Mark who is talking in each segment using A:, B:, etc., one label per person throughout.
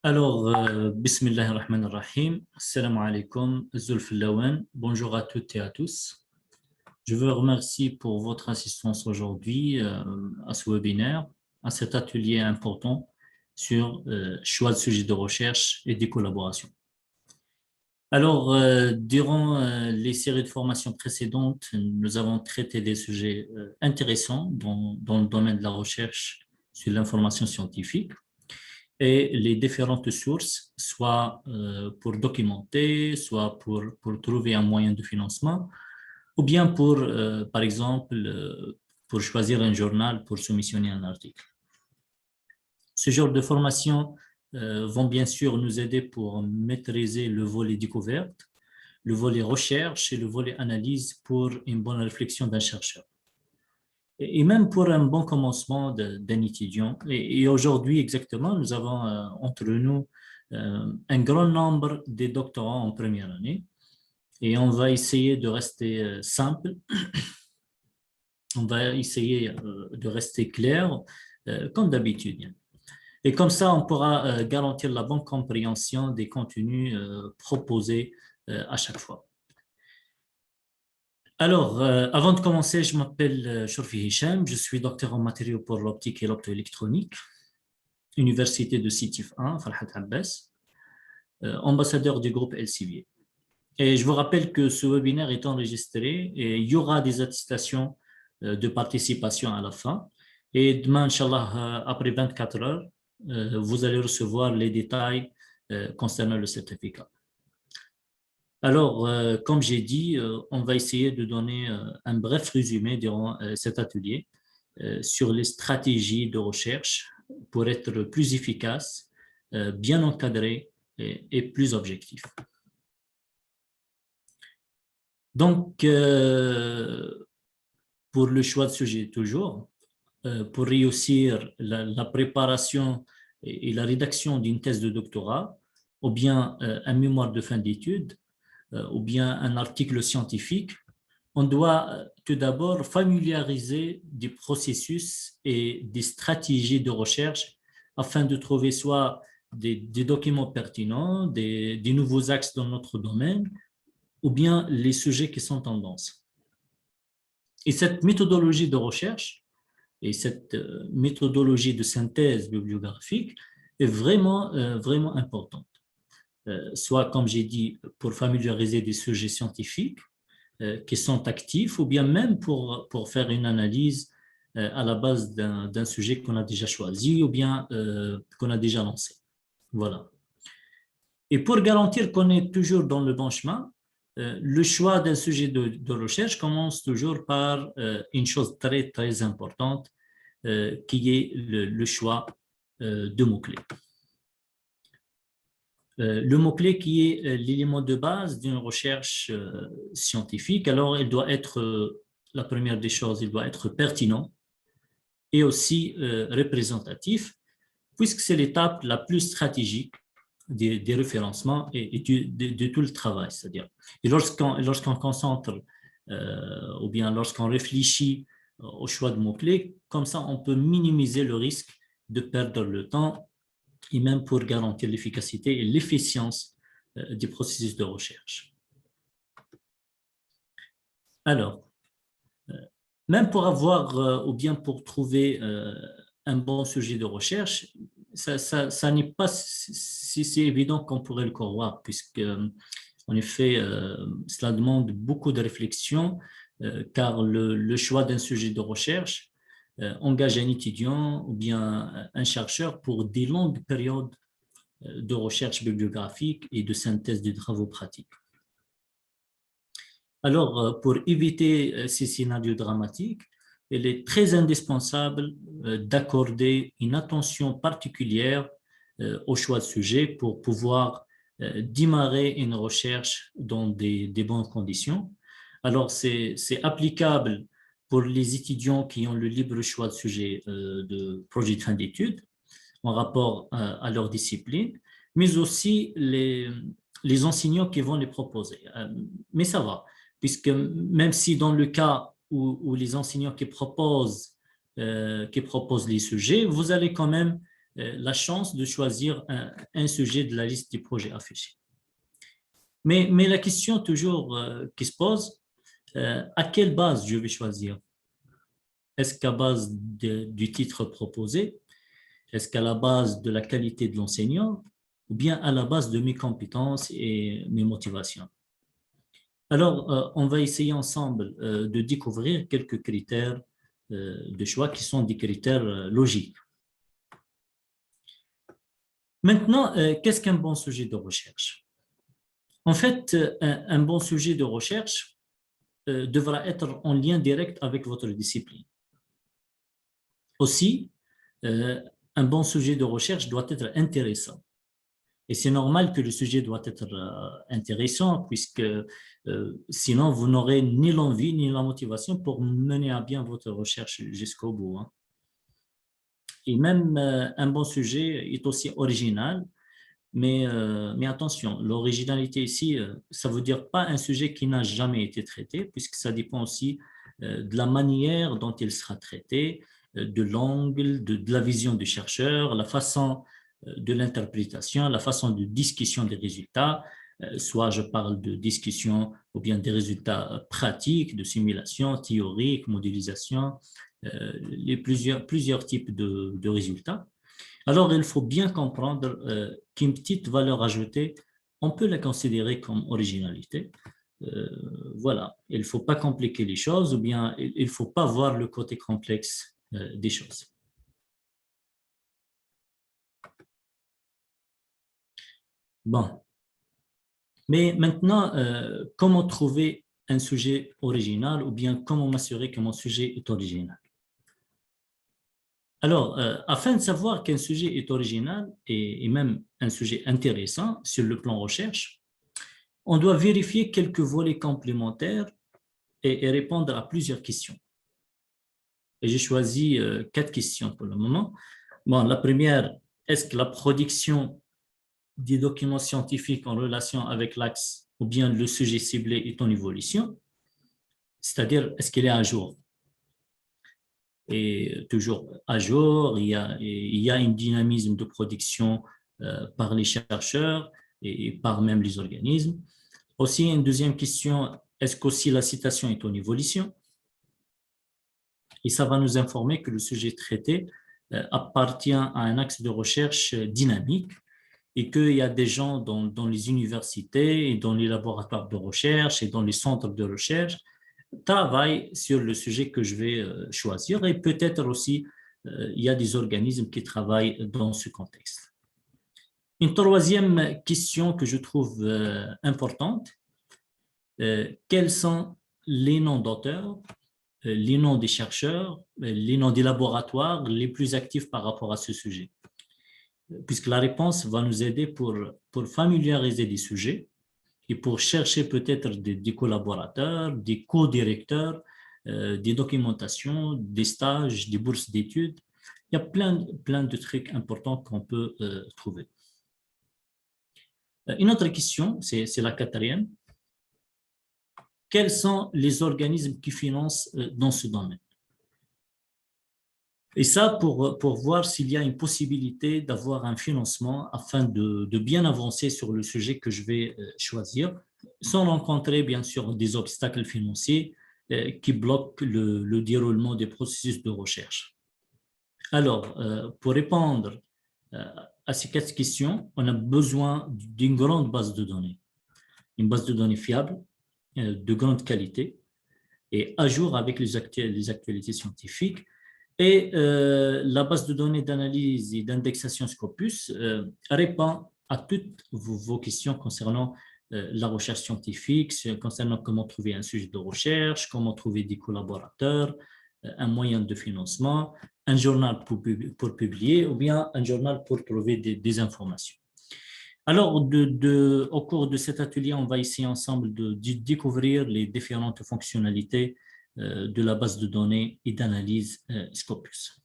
A: Alors, Bismillah ar-Rahman ar-Rahim, Assalamu alaikum, Zulf Lawan, bonjour à toutes et à tous. Je veux remercier pour votre assistance aujourd'hui à ce webinaire, à cet atelier important sur choix de sujets de recherche et des collaborations. Alors, durant les séries de formations précédentes, nous avons traité des sujets intéressants dans le domaine de la recherche sur l'information scientifique et les différentes sources, soit pour documenter, soit pour trouver un moyen de financement, ou bien pour, par exemple, pour choisir un journal pour soumissionner un article. Ce genre de formations vont bien sûr nous aider pour maîtriser le volet découverte, le volet recherche et le volet analyse pour une bonne réflexion d'un chercheur. Et même pour un bon commencement d'un étudiant. Et aujourd'hui, exactement, nous avons entre nous un grand nombre de doctorants en première année. Et on va essayer de rester simple. On va essayer de rester clair, comme d'habitude. Et comme ça, on pourra garantir la bonne compréhension des contenus proposés à chaque fois. Alors, avant de commencer, je m'appelle Shorfi Hicham, je suis docteur en matériaux pour l'optique et l'optoélectronique, Université de Sétif 1, Farhat Abbas, ambassadeur du groupe Elsevier. Et je vous rappelle que ce webinaire est enregistré et il y aura des attestations de participation à la fin. Et demain, Inch'Allah, après 24 heures, vous allez recevoir les détails concernant le certificat. Alors, comme j'ai dit, on va essayer de donner un bref résumé durant cet atelier sur les stratégies de recherche pour être plus efficace, bien encadré et plus objectif. Donc, pour le choix de sujet toujours, pour réussir la préparation et la rédaction d'une thèse de doctorat, ou bien un mémoire de fin d'études, ou bien un article scientifique, on doit tout d'abord familiariser des processus et des stratégies de recherche afin de trouver soit des documents pertinents, des nouveaux axes dans notre domaine, ou bien les sujets qui sont tendances. Et cette méthodologie de recherche et cette méthodologie de synthèse bibliographique est vraiment importante. Soit, comme j'ai dit, pour familiariser des sujets scientifiques qui sont actifs, ou bien même pour faire une analyse à la base d'un sujet qu'on a déjà choisi ou bien qu'on a déjà lancé. Voilà. Et pour garantir qu'on est toujours dans le bon chemin, le choix d'un sujet de recherche commence toujours par une chose très importante qui est le choix de mots-clés. Le mot-clé qui est l'élément de base d'une recherche scientifique, alors il doit être, la première des choses, il doit être pertinent et aussi représentatif, puisque c'est l'étape la plus stratégique des référencements et de tout le travail. C'est-à-dire, et lorsqu'on concentre ou bien lorsqu'on réfléchit au choix de mots-clés, comme ça on peut minimiser le risque de perdre le temps et même pour garantir l'efficacité et l'efficience du processus de recherche. Alors, même pour avoir ou bien pour trouver un bon sujet de recherche, ça n'est pas si évident qu'on pourrait le croire, puisque en effet, cela demande beaucoup de réflexion, car le choix d'un sujet de recherche engage un étudiant ou bien un chercheur pour des longues périodes de recherche bibliographique et de synthèse de travaux pratiques. Alors, pour éviter ces scénarios dramatiques, il est très indispensable d'accorder une attention particulière au choix de sujet pour pouvoir démarrer une recherche dans des bonnes conditions. Alors, c'est applicable pour les étudiants qui ont le libre choix de sujet de projet de fin d'études en rapport à leur discipline, mais aussi les enseignants qui vont les proposer. Mais ça va, puisque même si dans le cas où les enseignants qui proposent les sujets, vous allez quand même la chance de choisir un sujet de la liste des projets affichés. Mais la question toujours qui se pose, à quelle base je vais choisir? Est-ce qu'à base du titre proposé? Est-ce qu'à la base de la qualité de l'enseignant? Ou bien à la base de mes compétences et mes motivations? Alors, on va essayer ensemble de découvrir quelques critères de choix qui sont des critères logiques. Maintenant, qu'est-ce qu'un bon sujet de recherche? En fait, un bon sujet de recherche devra être en lien direct avec votre discipline. Aussi, un bon sujet de recherche doit être intéressant. Et c'est normal que le sujet doit être intéressant, puisque sinon, vous n'aurez ni l'envie ni la motivation pour mener à bien votre recherche jusqu'au bout. Hein. Et même un bon sujet est aussi original, mais attention, l'originalité ici, ça ne veut dire pas un sujet qui n'a jamais été traité, puisque ça dépend aussi de la manière dont il sera traité, de l'angle, de la vision du chercheur, la façon de l'interprétation, la façon de discussion des résultats, soit je parle de discussion ou bien des résultats pratiques, de simulation, théorique, modélisation, plusieurs types de résultats. Alors, il faut bien comprendre qu'une petite valeur ajoutée, on peut la considérer comme originalité. Voilà, il ne faut pas compliquer les choses ou bien il ne faut pas voir le côté complexe des choses. Bon, mais maintenant, comment trouver un sujet original ou bien comment m'assurer que mon sujet est original? Alors, afin de savoir qu'un sujet est original et même un sujet intéressant sur le plan recherche, on doit vérifier quelques volets complémentaires et répondre à plusieurs questions. Et j'ai choisi 4 questions pour le moment. Bon, la première, est-ce que la production des documents scientifiques en relation avec l'axe ou bien le sujet ciblé est en évolution? C'est-à-dire, est-ce qu'il est à jour? Et toujours à jour, il y a un dynamisme de production par les chercheurs et par même les organismes. Aussi, une deuxième question, est-ce qu'aussi la citation est en évolution? Et ça va nous informer que le sujet traité appartient à un axe de recherche dynamique et qu'il y a des gens dans les universités et dans les laboratoires de recherche et dans les centres de recherche travaillent sur le sujet que je vais choisir et peut-être aussi il y a des organismes qui travaillent dans ce contexte. Une troisième question que je trouve importante, quels sont les noms d'auteurs, les noms des chercheurs, les noms des laboratoires les plus actifs par rapport à ce sujet? Puisque la réponse va nous aider pour familiariser des sujets et pour chercher peut-être des collaborateurs, des co-directeurs, des documentations, des stages, des bourses d'études. Il y a plein de trucs importants qu'on peut trouver. Une autre question, c'est la quatrième. Quels sont les organismes qui financent dans ce domaine? Et ça, pour voir s'il y a une possibilité d'avoir un financement afin de bien avancer sur le sujet que je vais choisir, sans rencontrer bien sûr des obstacles financiers qui bloquent le déroulement des processus de recherche. Alors, pour répondre à ces 4 questions, on a besoin d'une grande base de données. Une base de données fiable, de grande qualité et à jour avec les actualités scientifiques. Et la base de données d'analyse et d'indexation Scopus répond à toutes vos questions concernant la recherche scientifique, concernant comment trouver un sujet de recherche, comment trouver des collaborateurs, un moyen de financement, un journal pour publier ou bien un journal pour trouver des informations. Alors, au cours de cet atelier, on va essayer ensemble de découvrir les différentes fonctionnalités de la base de données et d'analyse Scopus.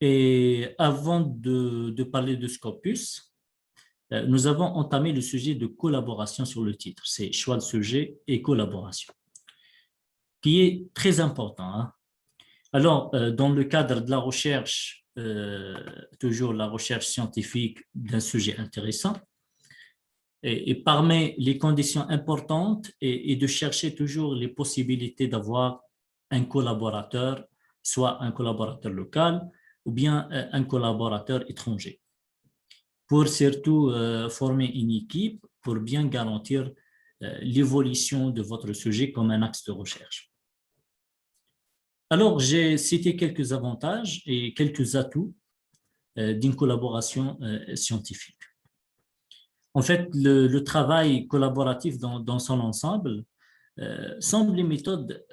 A: Et avant de parler de Scopus, nous avons entamé le sujet de collaboration sur le titre. C'est choix de sujet et collaboration, qui est très important. Hein. Alors, dans le cadre de la recherche, toujours la recherche scientifique d'un sujet intéressant, et parmi les conditions importantes est de chercher toujours les possibilités d'avoir un collaborateur, soit un collaborateur local ou bien un collaborateur étranger, pour surtout former une équipe pour bien garantir l'évolution de votre sujet comme un axe de recherche. Alors, j'ai cité quelques avantages et quelques atouts d'une collaboration scientifique. En fait, le travail collaboratif dans son ensemble semble une méthode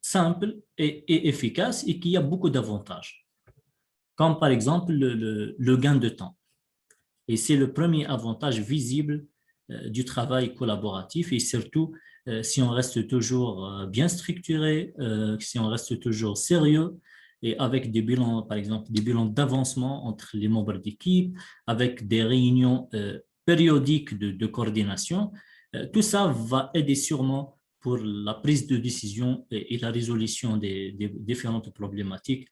A: simple et efficace et qui a beaucoup d'avantages, comme par exemple le gain de temps. Et c'est le premier avantage visible du travail collaboratif et surtout si on reste toujours bien structuré, si on reste toujours sérieux et avec des bilans, par exemple, des bilans d'avancement entre les membres d'équipe, avec des réunions périodiques de coordination, tout ça va aider sûrement pour la prise de décision et la résolution des différentes problématiques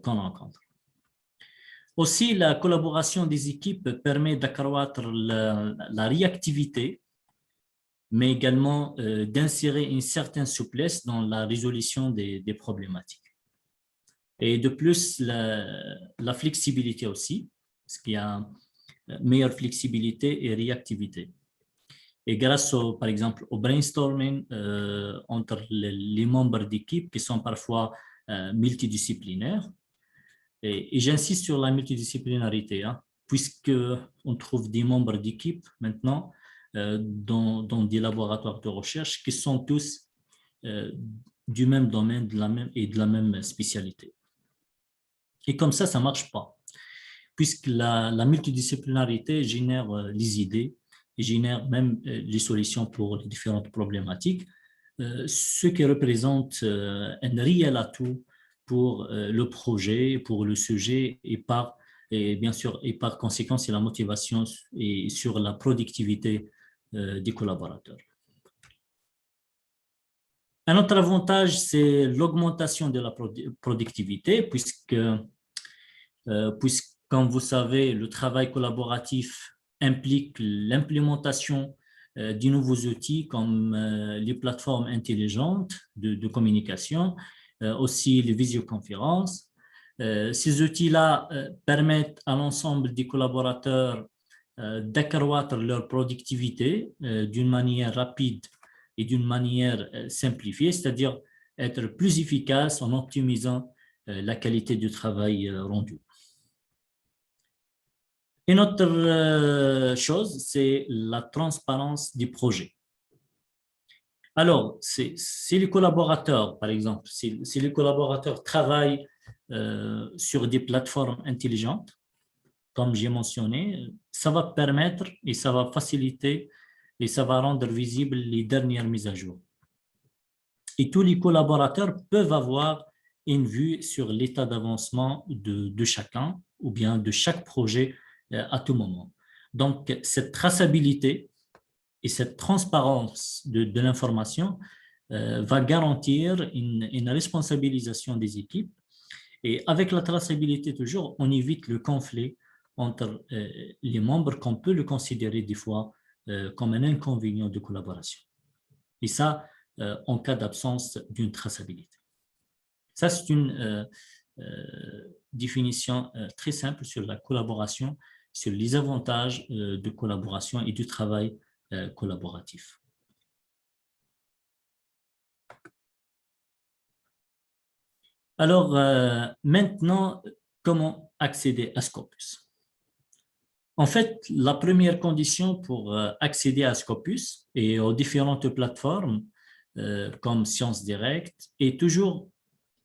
A: qu'on rencontre. Aussi, la collaboration des équipes permet d'accroître la réactivité, mais également d'insérer une certaine souplesse dans la résolution des problématiques. Et de plus, la flexibilité aussi, parce qu'il y a meilleure flexibilité et réactivité. Et grâce, par exemple, au brainstorming entre les membres d'équipe qui sont parfois multidisciplinaires, et j'insiste sur la multidisciplinarité, hein, puisqu'on trouve des membres d'équipe maintenant dans des laboratoires de recherche qui sont tous du même domaine de la même spécialité. Et comme ça ne marche pas, puisque la multidisciplinarité génère les idées et génère même les solutions pour les différentes problématiques, ce qui représente un réel atout pour le projet, pour le sujet et bien sûr, et par conséquent, c'est la motivation et sur la productivité des collaborateurs. Un autre avantage, c'est l'augmentation de la productivité, puisque, comme vous savez, le travail collaboratif implique l'implémentation de nouveaux outils comme les plateformes intelligentes de communication, aussi les visioconférences. Ces outils-là permettent à l'ensemble des collaborateurs d'accroître leur productivité d'une manière rapide et d'une manière simplifiée, c'est-à-dire être plus efficace en optimisant la qualité du travail rendu. Une autre chose, c'est la transparence du projet. Alors, si les collaborateurs, par exemple, si les collaborateurs travaillent sur des plateformes intelligentes, comme j'ai mentionné, ça va permettre et ça va faciliter et ça va rendre visibles les dernières mises à jour. Et tous les collaborateurs peuvent avoir une vue sur l'état d'avancement de chacun ou bien de chaque projet à tout moment. Donc, cette traçabilité et cette transparence de l'information va garantir une responsabilisation des équipes. Et avec la traçabilité toujours, on évite le conflit entre les membres qu'on peut le considérer des fois comme un inconvénient de collaboration. Et ça, en cas d'absence d'une traçabilité. Ça, c'est une définition très simple sur la collaboration, sur les avantages de collaboration et du travail collaboratif. Alors, maintenant, comment accéder à Scopus? En fait, la première condition pour accéder à Scopus et aux différentes plateformes comme Sciences Direct est toujours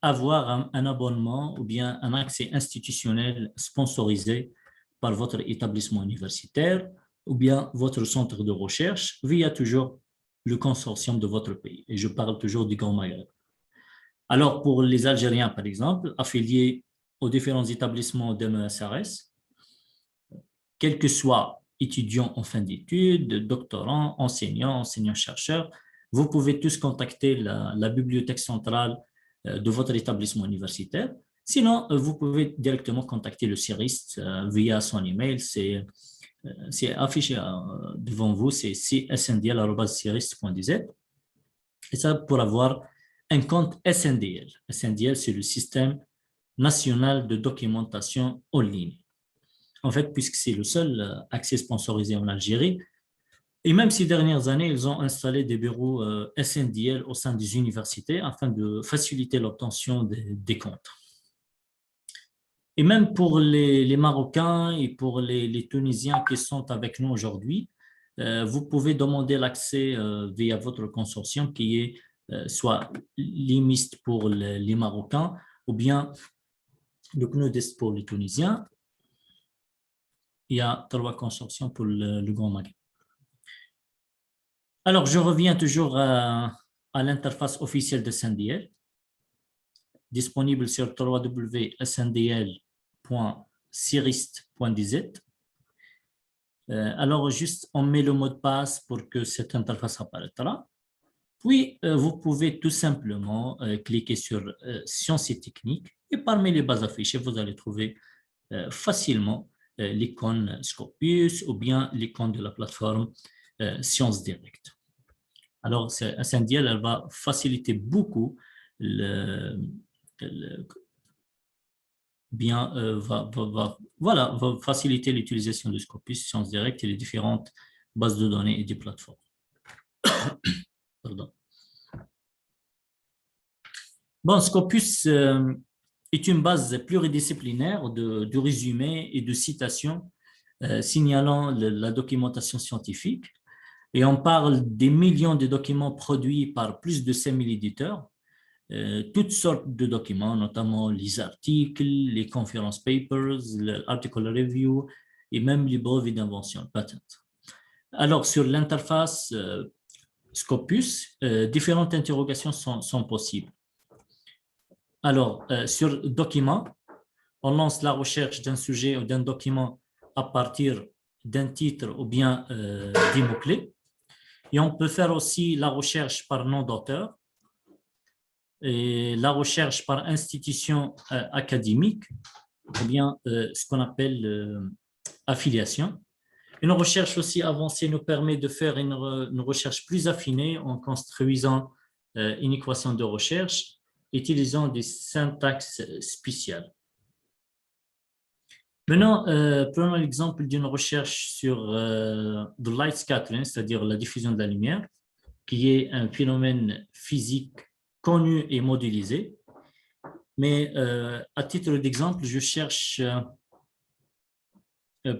A: avoir un abonnement ou bien un accès institutionnel sponsorisé par votre établissement universitaire ou bien votre centre de recherche via toujours le consortium de votre pays. Et je parle toujours du Grand Maghreb. Alors, pour les Algériens, par exemple, affiliés aux différents établissements de MESRS, quels que soient étudiants en fin d'études, doctorants, enseignants-chercheurs, vous pouvez tous contacter la bibliothèque centrale de votre établissement universitaire. Sinon, vous pouvez directement contacter le CIRIST via son email. C'est affiché devant vous, c'est csndl@cirist.dz. Et ça pour avoir un compte SNDL. SNDL, c'est le système national de documentation en ligne. En fait, puisque c'est le seul accès sponsorisé en Algérie, et même ces dernières années, ils ont installé des bureaux SNDL au sein des universités afin de faciliter l'obtention des comptes. Et même pour les Marocains et pour les Tunisiens qui sont avec nous aujourd'hui, vous pouvez demander l'accès via votre consortium qui est soit l'IMIST pour les Marocains ou bien le CNUDES pour les Tunisiens. Il y a 3 consortiums pour le Grand Maghreb. Alors, je reviens toujours à l'interface officielle de SNDL, disponible sur www.sndl.cirist.dz. Alors, juste, on met le mot de passe pour que cette interface apparaîtra. Puis, vous pouvez tout simplement cliquer sur Sciences et techniques et parmi les bases affichées, vous allez trouver facilement l'icône Scopus ou bien l'icône de la plateforme Sciences Direct. Alors, SNDL, elle va faciliter beaucoup va faciliter l'utilisation de Scopus, Sciences Direct et les différentes bases de données et des plateformes. Pardon. Bon, Scopus est une base pluridisciplinaire de résumés et de citations signalant la documentation scientifique. Et on parle des millions de documents produits par plus de 5000 éditeurs, toutes sortes de documents, notamment les articles, les conference papers, l'article review et même les brevets d'invention, patent. Alors, sur l'interface Scopus, différentes interrogations sont possibles. Alors, sur document, on lance la recherche d'un sujet ou d'un document à partir d'un titre ou bien des mots-clés. Et on peut faire aussi la recherche par nom d'auteur et la recherche par institution académique ou bien ce qu'on appelle affiliation. Une recherche aussi avancée nous permet de faire une recherche plus affinée en construisant une équation de recherche utilisant des syntaxes spéciales. Maintenant, prenons l'exemple d'une recherche sur the light scattering, c'est-à-dire la diffusion de la lumière, qui est un phénomène physique connu et modélisé. Mais à titre d'exemple, je cherche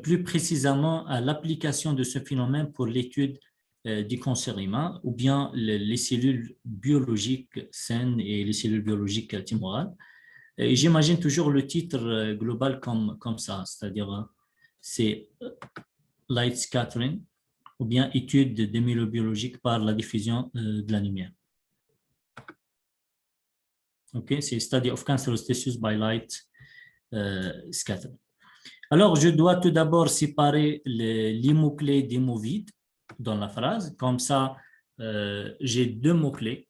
A: plus précisément à l'application de ce phénomène pour l'étude du cancer humain ou bien les cellules biologiques saines et les cellules biologiques tumorales. Et j'imagine toujours le titre global comme ça, c'est-à-dire c'est light scattering ou bien étude des milieux biologiques par la diffusion de la lumière. Ok, c'est Study of Cancerous Tissues by Light Scattering. Alors, je dois tout d'abord séparer les mots-clés des mots vides dans la phrase. Comme ça, j'ai 2 mots-clés.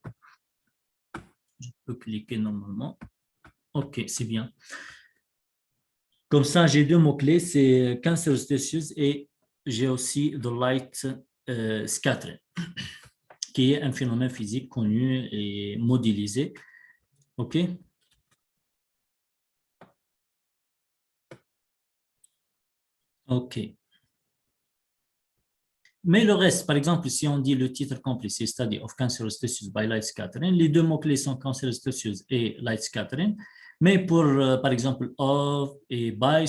A: Je peux cliquer normalement. OK, c'est bien. Comme ça, j'ai 2 mots-clés, c'est Cancerous Tissues et j'ai aussi The Light Scattering, qui est un phénomène physique connu et modélisé. OK? OK. Mais le reste, par exemple, si on dit le titre complet, c'est Study of Cancerous Tissues by Light Scattering, les 2 mots-clés sont Cancerous Tissues et Light Scattering. Mais pour, par exemple, of et by,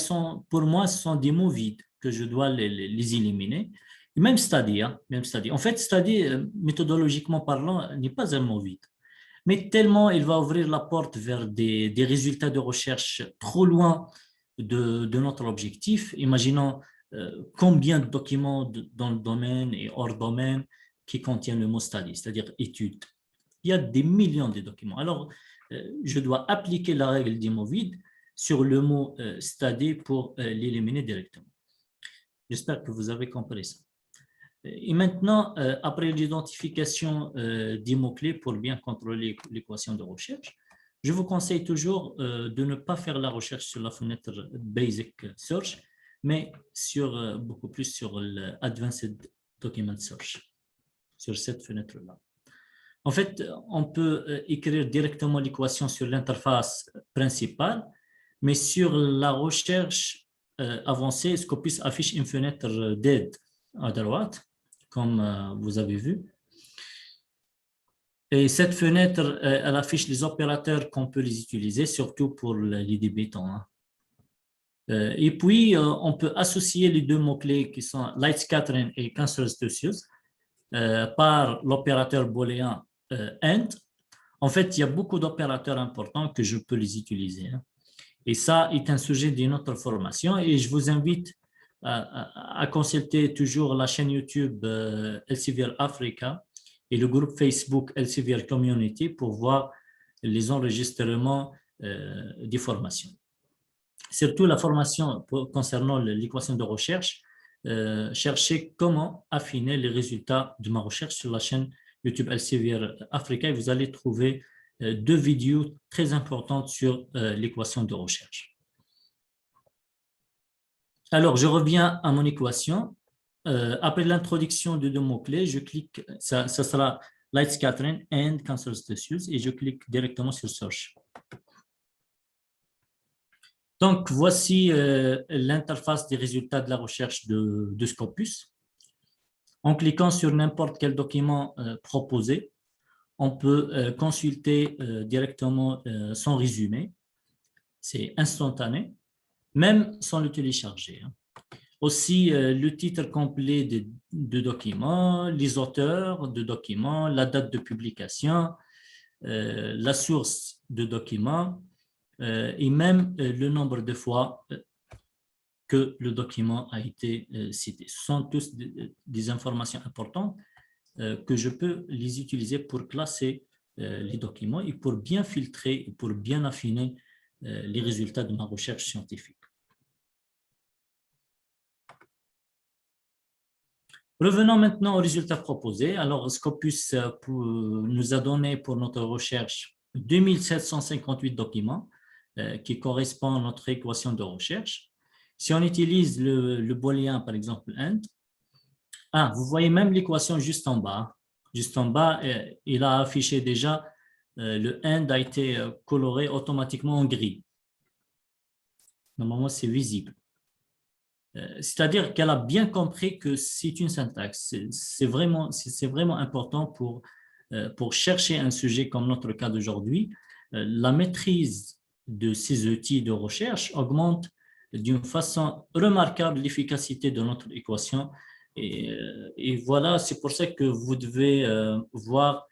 A: pour moi, ce sont des mots vides que je dois les éliminer. Et même study, hein, même study. En fait, study, méthodologiquement parlant, n'est pas un mot vide. Mais tellement il va ouvrir la porte vers des résultats de recherche trop loin de notre objectif. Imaginons combien de documents dans le domaine et hors domaine qui contiennent le mot study, c'est-à-dire étude. Il y a des millions de documents. Alors, je dois appliquer la règle des mots vides sur le mot study pour l'éliminer directement. J'espère que vous avez compris ça. Et maintenant, après l'identification des mots-clés pour bien contrôler l'équation de recherche, je vous conseille toujours de ne pas faire la recherche sur la fenêtre Basic Search, mais beaucoup plus sur l'Advanced Document Search, sur cette fenêtre-là. En fait, on peut écrire directement l'équation sur l'interface principale, mais sur la recherche avancée, Scopus affiche une fenêtre d'aide à droite, comme vous avez vu. Et cette fenêtre, elle affiche les opérateurs qu'on peut les utiliser, surtout pour les débutants. Hein. Et puis, on peut associer les deux mots-clés qui sont light scattering et cancerous tissues par l'opérateur booléen AND. En fait, il y a beaucoup d'opérateurs importants que je peux les utiliser. Hein. Et ça est un sujet d'une autre formation. Et je vous invite à consulter toujours la chaîne YouTube Elsevier Africa et le groupe Facebook Elsevier Community pour voir les enregistrements des formations. Surtout la formation concernant l'équation de recherche, cherchez comment affiner les résultats de ma recherche sur la chaîne YouTube Elsevier Africa et vous allez trouver 2 vidéos très importantes sur l'équation de recherche. Alors, je reviens à mon équation. Après l'introduction de 2 mots-clés, je clique, ça sera Light Scattering and Cancerous Tissues et je clique directement sur Search. Donc, voici l'interface des résultats de la recherche de Scopus. En cliquant sur n'importe quel document proposé, on peut consulter directement son résumé. C'est instantané, même sans le télécharger. Hein. Aussi, le titre complet de documents, les auteurs de documents, la date de publication, la source de documents et même le nombre de fois que le document a été cité. Ce sont tous des informations importantes que je peux les utiliser pour classer les documents et pour bien filtrer et pour bien affiner les résultats de ma recherche scientifique. Revenons maintenant aux résultats proposés. Alors, Scopus nous a donné pour notre recherche 2758 documents qui correspondent à notre équation de recherche. Si on utilise le booléen, par exemple, AND, vous voyez même l'équation juste en bas. Juste en bas, il a affiché déjà, le AND a été coloré automatiquement en gris. Normalement, c'est visible. C'est-à-dire qu'elle a bien compris que c'est une syntaxe. C'est vraiment important pour chercher un sujet comme notre cas d'aujourd'hui. La maîtrise de ces outils de recherche augmente d'une façon remarquable l'efficacité de notre équation. Et voilà, c'est pour ça que vous devez voir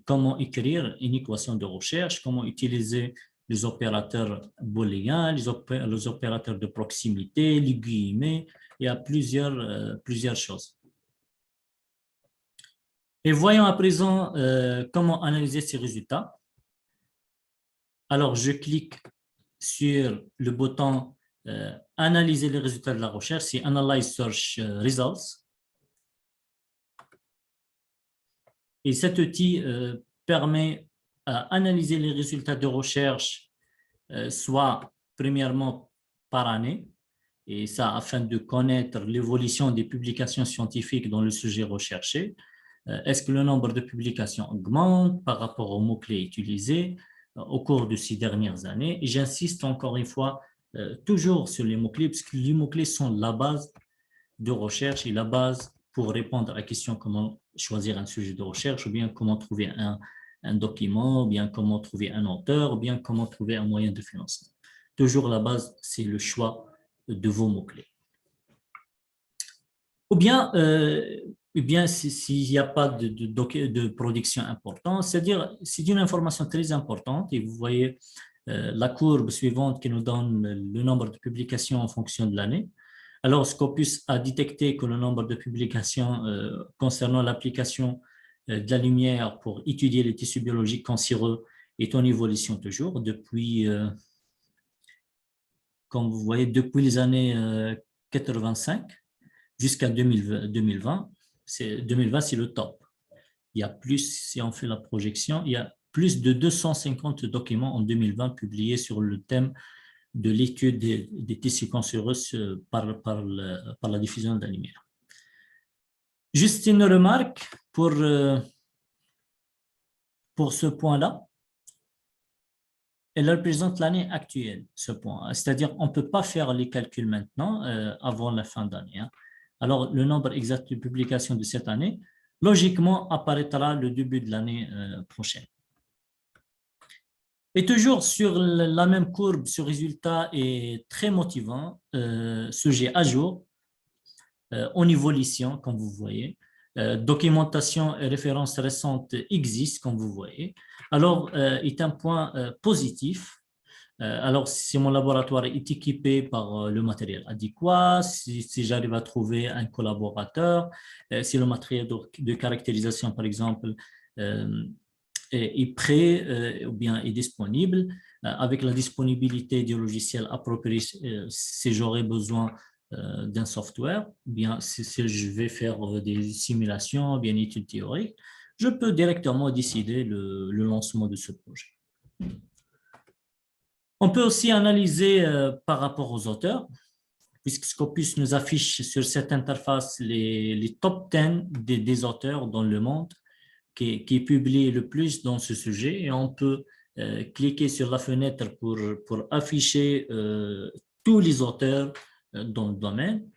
A: comment écrire une équation de recherche, comment utiliser les opérateurs booléens, les opérateurs de proximité, les guillemets, il y a plusieurs choses. Et voyons à présent comment analyser ces résultats. Alors, je clique sur le bouton Analyser les résultats de la recherche, c'est Analyze Search Results. Et cet outil permet à analyser les résultats de recherche, soit premièrement par année, et ça afin de connaître l'évolution des publications scientifiques dans le sujet recherché. Est-ce que le nombre de publications augmente par rapport aux mots-clés utilisés au cours de ces dernières années? Et j'insiste encore une fois, toujours sur les mots-clés, parce que les mots-clés sont la base de recherche et la base pour répondre à la question comment choisir un sujet de recherche, ou bien comment trouver un document, ou bien comment trouver un auteur, ou bien comment trouver un moyen de financement. Toujours la base, c'est le choix de vos mots-clés. Ou bien s'il n'y a pas de production importante, c'est-à-dire c'est une information très importante et vous voyez la courbe suivante qui nous donne le nombre de publications en fonction de l'année. Alors, Scopus a détecté que le nombre de publications concernant l'application de la lumière pour étudier les tissus biologiques cancéreux est en évolution toujours depuis, comme vous voyez, depuis les années 85 jusqu'à 2020. 2020, c'est le top. Il y a plus, si on fait la projection, il y a plus de 250 documents en 2020 publiés sur le thème de l'étude des tissus cancéreux par la diffusion de la lumière. Juste une remarque pour ce point-là. Elle représente l'année actuelle, ce point. C'est-à-dire on ne peut pas faire les calculs maintenant avant la fin d'année. Hein. Alors, le nombre exact de publications de cette année, logiquement, apparaîtra le début de l'année prochaine. Et toujours sur la même courbe, ce résultat est très motivant, sujet à jour, en évolution, comme vous voyez. Documentation et références récentes existent, comme vous voyez. Alors, est un point positif. Alors, si mon laboratoire est équipé par le matériel adéquat, si j'arrive à trouver un collaborateur, si le matériel de caractérisation, par exemple, est prêt ou bien est disponible, avec la disponibilité du logiciel approprié, si j'aurais besoin d'un software, bien si je vais faire des simulations, bien études théoriques, je peux directement décider le lancement de ce projet. On peut aussi analyser par rapport aux auteurs, puisque Scopus nous affiche sur cette interface les top 10 des auteurs dans le monde qui publient le plus dans ce sujet, et on peut cliquer sur la fenêtre pour afficher tous les auteurs dans le domaine,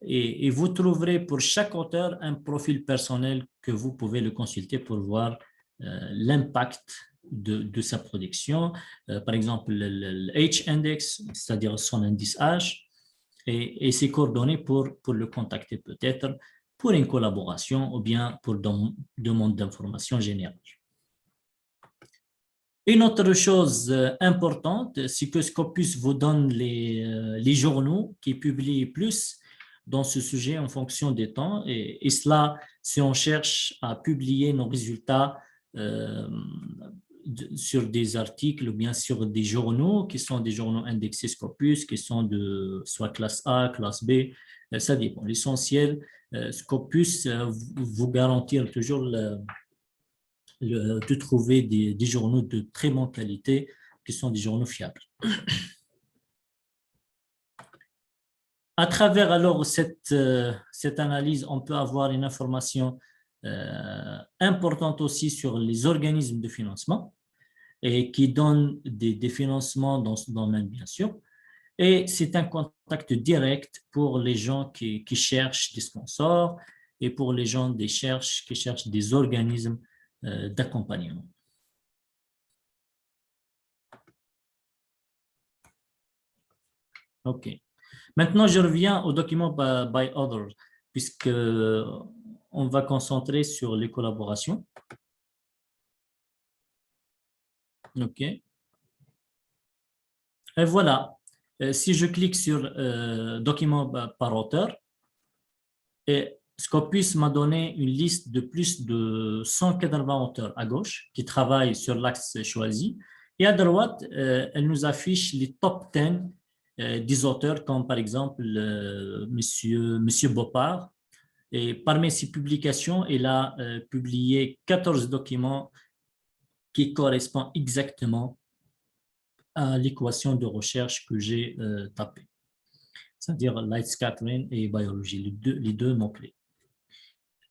A: et vous trouverez pour chaque auteur un profil personnel que vous pouvez le consulter pour voir l'impact de sa production. Par exemple, le H-index, c'est-à-dire son indice H, et ses coordonnées pour le contacter peut-être pour une collaboration ou bien pour demande d'information générale. Une autre chose importante, c'est que Scopus vous donne les journaux qui publient plus dans ce sujet en fonction des temps, et cela, si on cherche à publier nos résultats sur des articles ou bien sur des journaux qui sont des journaux indexés Scopus, qui sont de soit classe A, classe B, ça dépend. L'essentiel, Scopus vous garantir toujours de trouver des journaux de très bonne qualité qui sont des journaux fiables. À travers alors cette analyse, on peut avoir une information importante aussi sur les organismes de financement et qui donnent des financements dans ce domaine, bien sûr. Et c'est un contact direct pour les gens qui cherchent des sponsors et pour les gens qui cherchent des organismes d'accompagnement. OK. Maintenant, je reviens au document by others, puisque on va concentrer sur les collaborations. OK. Et voilà. Si je clique sur document par auteur, et Scopus m'a donné une liste de plus de 180 auteurs à gauche qui travaillent sur l'axe choisi. Et à droite, elle nous affiche les top 10 des auteurs, comme par exemple Monsieur Boppard. Et parmi ses publications, il a publié 14 documents qui correspondent exactement à l'équation de recherche que j'ai tapée, c'est-à-dire light scattering et biologie, les deux mots-clés.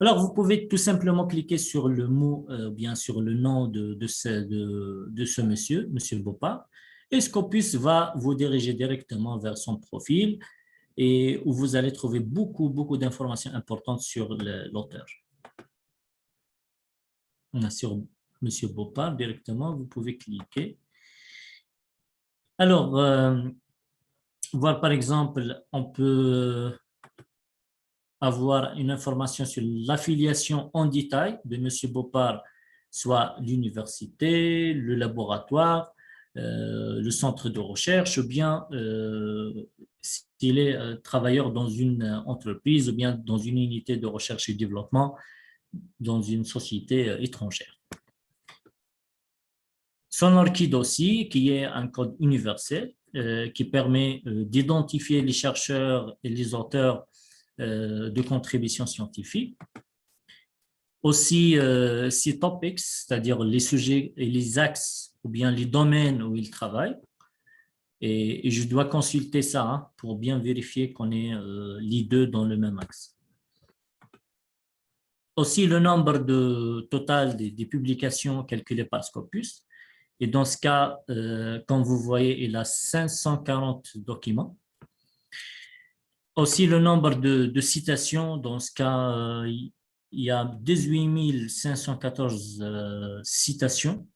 A: Alors, vous pouvez tout simplement cliquer sur le mot, bien sur le nom de ce monsieur, Monsieur Boppard, et Scopus va vous diriger directement vers son profil et où vous allez trouver beaucoup d'informations importantes sur l'auteur. Sur Monsieur Boppard, directement, vous pouvez cliquer. Alors, voir par exemple, on peut avoir une information sur l'affiliation en détail de M. Boppard, soit l'université, le laboratoire, le centre de recherche, ou bien s'il est travailleur dans une entreprise ou bien dans une unité de recherche et développement dans une société étrangère. Son ORCID aussi, qui est un code universel qui permet d'identifier les chercheurs et les auteurs de contributions scientifiques. Aussi, ces topics, c'est-à-dire les sujets et les axes ou bien les domaines où il travaille. Et je dois consulter ça hein, pour bien vérifier qu'on est les deux dans le même axe. Aussi, le nombre total des publications calculées par Scopus. Et dans ce cas, comme vous voyez, il a 540 documents. Aussi, le nombre de citations, dans ce cas, il y a 18 514 citations,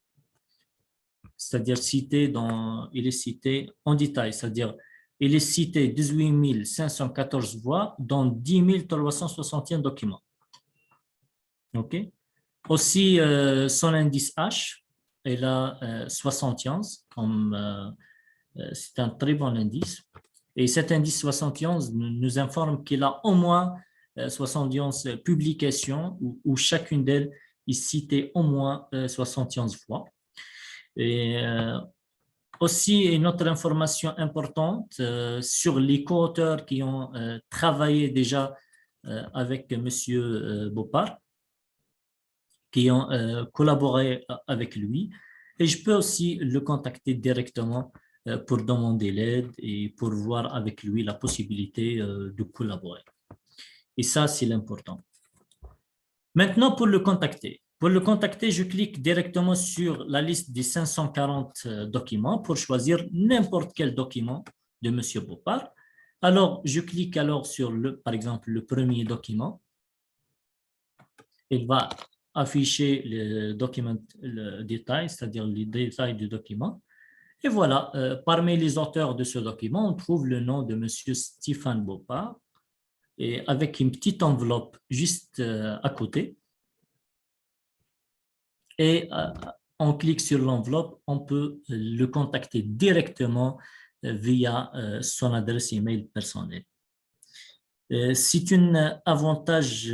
A: c'est-à-dire il est cité en détail, c'est-à-dire il est cité 18 514 fois dans 10 361 documents. OK? Aussi, son indice H est là 71, c'est un très bon indice. Et cet indice 71 nous informe qu'il a au moins 71 publications où chacune d'elles est citée au moins 71 fois. Et aussi, une autre information importante sur les co-auteurs qui ont travaillé déjà avec M. Boppard, qui ont collaboré avec lui. Et je peux aussi le contacter directement pour demander l'aide et pour voir avec lui la possibilité de collaborer. Et ça, c'est l'important. Maintenant, pour le contacter. Pour le contacter, je clique directement sur la liste des 540 documents pour choisir n'importe quel document de M. Boppard. Alors, je clique alors sur, par exemple, le premier document. Il va afficher le détail, c'est-à-dire les détails du document. Et voilà, parmi les auteurs de ce document, on trouve le nom de M. Stéphane Boppard, et avec une petite enveloppe juste à côté. Et on clique sur l'enveloppe, on peut le contacter directement via son adresse email personnelle. C'est un avantage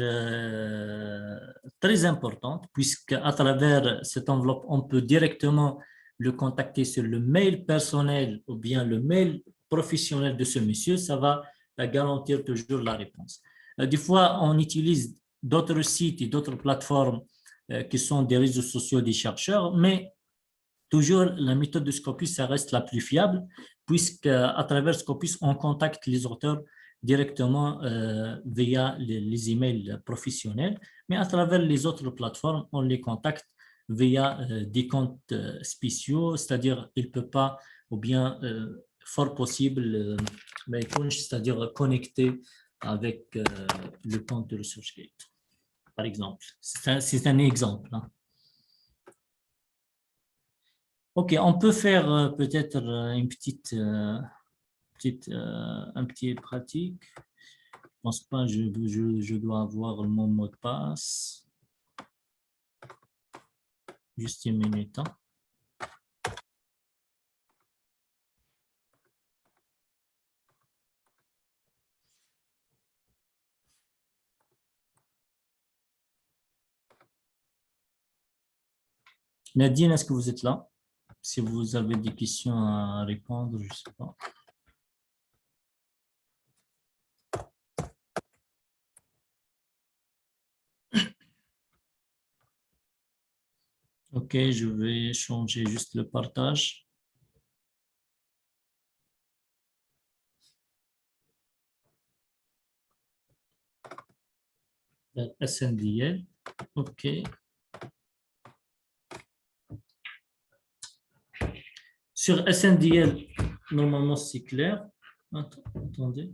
A: très important puisqu'à travers cette enveloppe, on peut directement le contacter sur le mail personnel ou bien le mail professionnel de ce monsieur. Ça va garantir toujours la réponse. Des fois, on utilise d'autres sites et d'autres plateformes qui sont des réseaux sociaux des chercheurs, mais toujours la méthode de Scopus, ça reste la plus fiable puisqu'à travers Scopus, on contacte les auteurs directement via les emails professionnels, mais à travers les autres plateformes, on les contacte via des comptes spéciaux, c'est-à-dire il ne peut pas, ou bien fort possible, c'est-à-dire connecté avec le compte de ResearchGate, par exemple. C'est un exemple. Hein. OK, on peut faire peut-être une un petit pratique. Je ne pense pas, je dois avoir mon mot de passe. Juste une minute. Hein. Nadine, est-ce que vous êtes là? Si vous avez des questions à répondre, je ne sais pas. OK, je vais changer juste le partage. SNDL. OK. Sur SNDL, normalement, c'est clair. Attendez.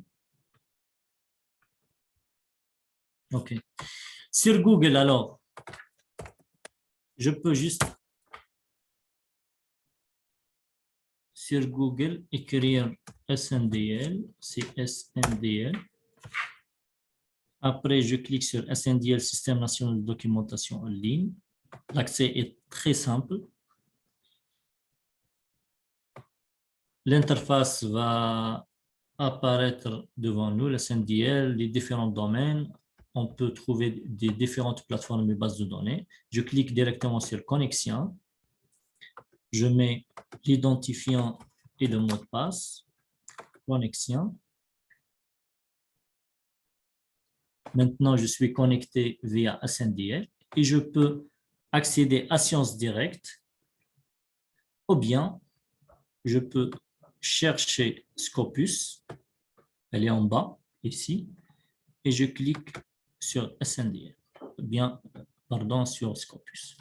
A: OK. Sur Google, alors, je peux juste sur Google écrire SNDL, c'est SNDL. Après, je clique sur SNDL, Système national de documentation en ligne. L'accès est très simple. L'interface va apparaître devant nous, le SNDL, les différents domaines. On peut trouver des différentes plateformes et bases de données. Je clique directement sur Connexion. Je mets l'identifiant et le mot de passe. Connexion. Maintenant, je suis connecté via SNDL et je peux accéder à Sciences Directes, ou bien je peux chercher Scopus, elle est en bas, ici, et je clique sur SNDL, ou bien, pardon, sur Scopus.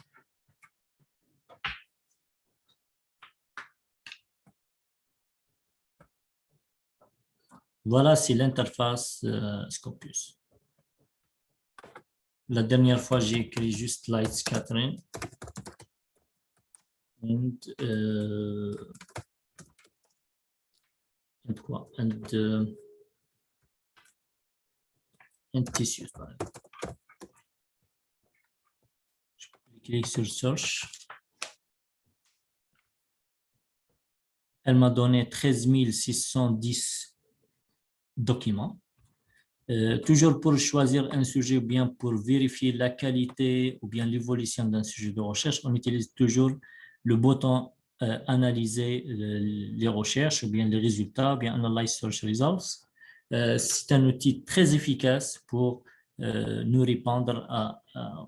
A: Voilà, c'est l'interface Scopus. La dernière fois, j'ai écrit juste light scattering. And quoi? And tissues. Je clique sur search. Elle m'a donné 13 610 documents. Toujours pour choisir un sujet ou bien pour vérifier la qualité ou bien l'évolution d'un sujet de recherche, on utilise toujours le bouton analyser les recherches ou bien les résultats, ou bien analyze search results. C'est un outil très efficace pour nous répondre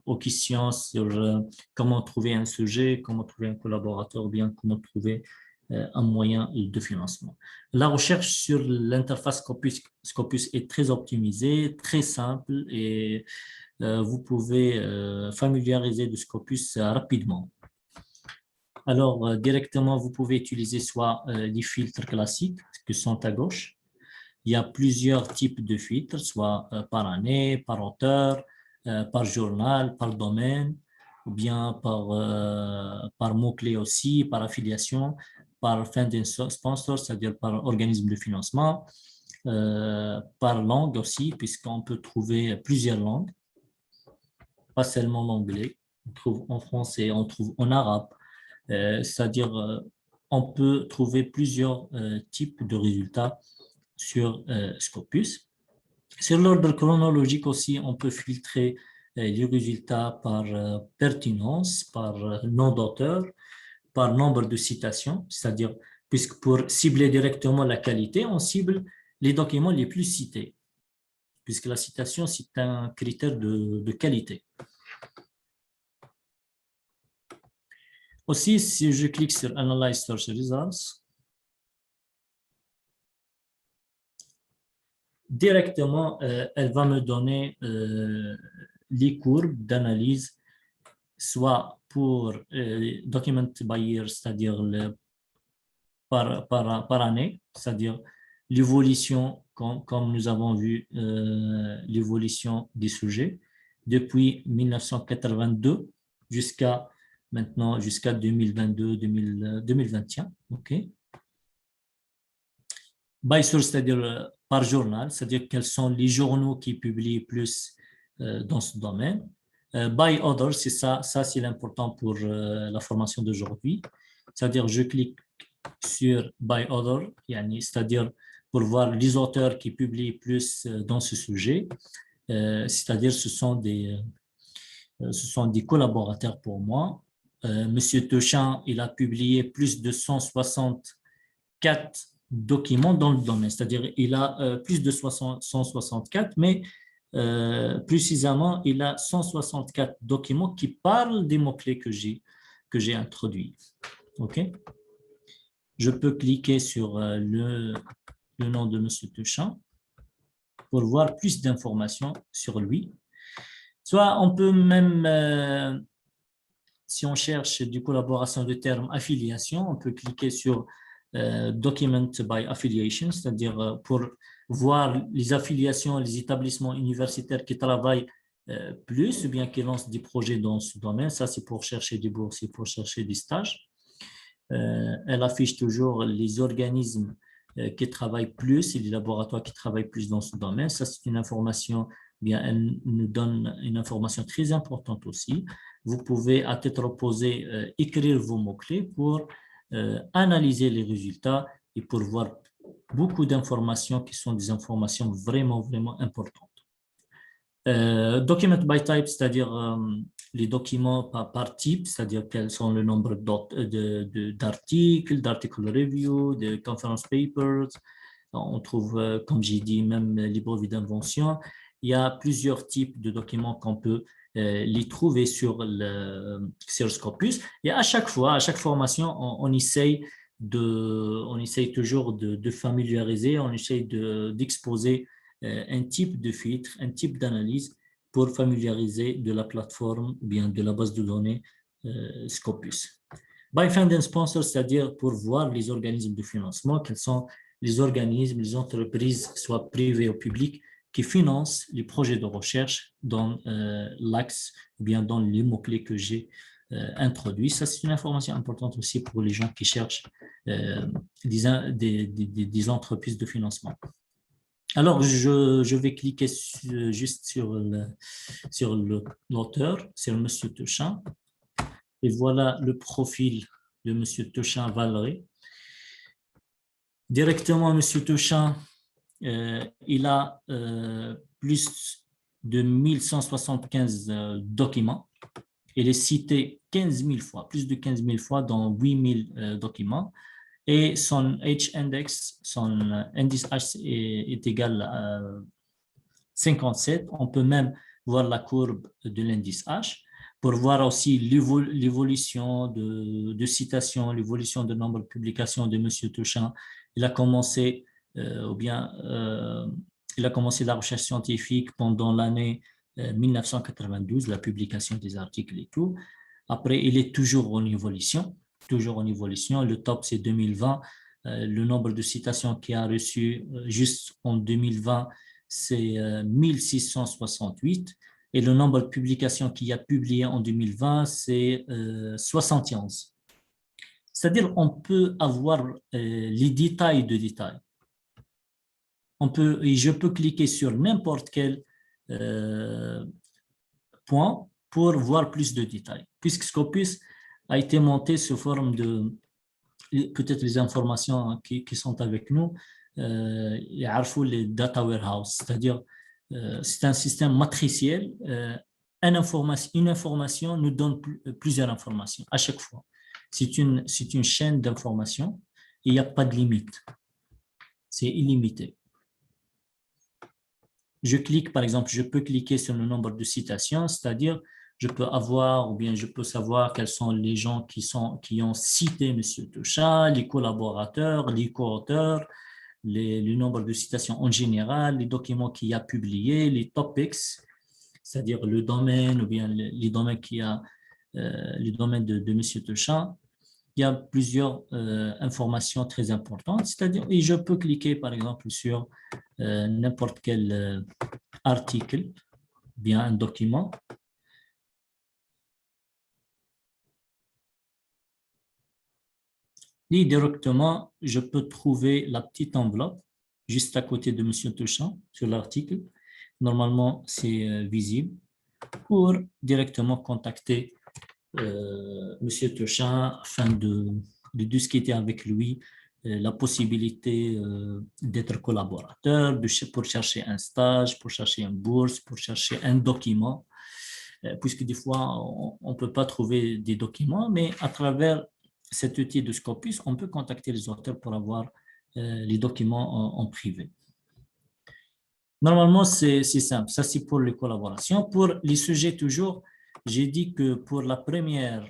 A: aux questions sur comment trouver un sujet, comment trouver un collaborateur, ou bien comment trouver un moyen de financement. La recherche sur l'interface Scopus est très optimisée, très simple et vous pouvez familiariser de Scopus rapidement. Alors, directement, vous pouvez utiliser soit les filtres classiques qui sont à gauche. Il y a plusieurs types de filtres, soit par année, par auteur, par journal, par domaine, ou bien par mots-clés aussi, par affiliation, par funding sponsor, c'est-à-dire par organisme de financement, par langue aussi, puisqu'on peut trouver plusieurs langues, pas seulement l'anglais. On trouve en français, on trouve en arabe, c'est-à-dire on peut trouver plusieurs types de résultats sur Scopus. Sur l'ordre chronologique aussi, on peut filtrer les résultats par pertinence, par nom d'auteur, par nombre de citations, c'est-à-dire, puisque pour cibler directement la qualité, on cible les documents les plus cités, puisque la citation, c'est un critère de qualité. Aussi, si je clique sur Analyze Search Results, directement, elle va me donner les courbes d'analyse, soit pour document by year, c'est-à-dire par année, c'est-à-dire l'évolution, comme nous avons vu, l'évolution des sujets depuis 1982 jusqu'à maintenant, jusqu'à 2022-2021. OK. By source, c'est-à-dire par journal, c'est-à-dire quels sont les journaux qui publient plus dans ce domaine. By other, c'est ça c'est l'important pour la formation d'aujourd'hui. C'est-à-dire, je clique sur by other, c'est-à-dire pour voir les auteurs qui publient plus dans ce sujet. C'est-à-dire, ce sont des collaborateurs pour moi. Monsieur Teuchin, il a publié plus de 164 documents dans le domaine, c'est-à-dire il a plus de 164, mais précisément, il a 164 documents qui parlent des mots-clés que j'ai introduits. OK? Je peux cliquer sur le nom de M. Teuchin pour voir plus d'informations sur lui. Soit on peut même, si on cherche du collaboration de terme affiliation, on peut cliquer sur Document by Affiliation, c'est-à-dire pour voir les affiliations, les établissements universitaires qui travaillent plus ou bien qui lancent des projets dans ce domaine. Ça, c'est pour chercher des bourses et pour chercher des stages. Elle affiche toujours les organismes qui travaillent plus et les laboratoires qui travaillent plus dans ce domaine. Ça, c'est une information, bien, elle nous donne une information très importante aussi. Vous pouvez, à tête reposée, écrire vos mots-clés pour analyser les résultats et pour voir beaucoup d'informations qui sont des informations vraiment, vraiment importantes. Document by type, c'est-à-dire les documents par type, c'est-à-dire quels sont le nombre d'articles, d'article review, de conference papers. On trouve, comme j'ai dit, même les brevets d'invention. Il y a plusieurs types de documents qu'on peut les trouver sur Scopus. Et à chaque formation, on essaye toujours de familiariser, on essaye d'exposer un type de filtre, un type d'analyse pour familiariser de la plateforme ou bien de la base de données Scopus. By Fund and Sponsor, c'est-à-dire pour voir les organismes de financement, quels sont les organismes, les entreprises, soit privées ou publiques, qui financent les projets de recherche dans l'axe ou bien dans les mots-clés que j'ai introduits. Ça, c'est une information importante aussi pour les gens qui cherchent des entreprises de financement. Alors, je vais cliquer juste sur l'auteur, c'est M. Teuchin. Et voilà le profil de M. Teuchin Valery. Directement, M. Teuchin, il a plus de 1175 documents. Il est cité 15 000 fois, plus de 15 000 fois dans 8 000 documents. Et son H-index, son indice H est égal à 57. On peut même voir la courbe de l'indice H pour voir aussi l'évolution de citations, l'évolution du nombre de publications de M. Teuchin. Il a commencé il a commencé la recherche scientifique pendant l'année 1992, la publication des articles et tout. Après, il est toujours en évolution, toujours en évolution. Le top, c'est 2020. Le nombre de citations qu'il a reçu juste en 2020, c'est 1668. Et le nombre de publications qu'il a publiées en 2020, c'est 71. C'est-à-dire on peut avoir les détails de détails. Et je peux cliquer sur n'importe quel point pour voir plus de détails. Puisque Scopus a été monté sous forme de, peut-être les informations qui sont avec nous, les data warehouse, c'est-à-dire c'est un système matriciel. Une information nous donne plusieurs informations à chaque fois. C'est une chaîne d'informations et il n'y a pas de limite. C'est illimité. Je clique, par exemple, je peux cliquer sur le nombre de citations, c'est-à-dire je peux avoir ou bien je peux savoir quels sont les gens qui ont cité M. Teuchin, les collaborateurs, les co-auteurs, le nombre de citations en général, les documents qu'il a publiés, les topics, c'est-à-dire le domaine ou bien les domaines les domaines de M. Teuchin. Il y a plusieurs informations très importantes, c'est-à-dire, et je peux cliquer par exemple sur n'importe quel article, bien un document. Et directement, je peux trouver la petite enveloppe juste à côté de M. Teuchin sur l'article. Normalement, c'est visible pour directement contacter M. Teuchin afin de discuter avec lui la possibilité d'être collaborateur, pour chercher un stage, pour chercher une bourse, pour chercher un document, puisque des fois, on ne peut pas trouver des documents, mais à travers cet outil de Scopus, on peut contacter les auteurs pour avoir les documents en privé. Normalement, c'est simple. Ça, c'est pour les collaborations. Pour les sujets, toujours, j'ai dit que pour la première,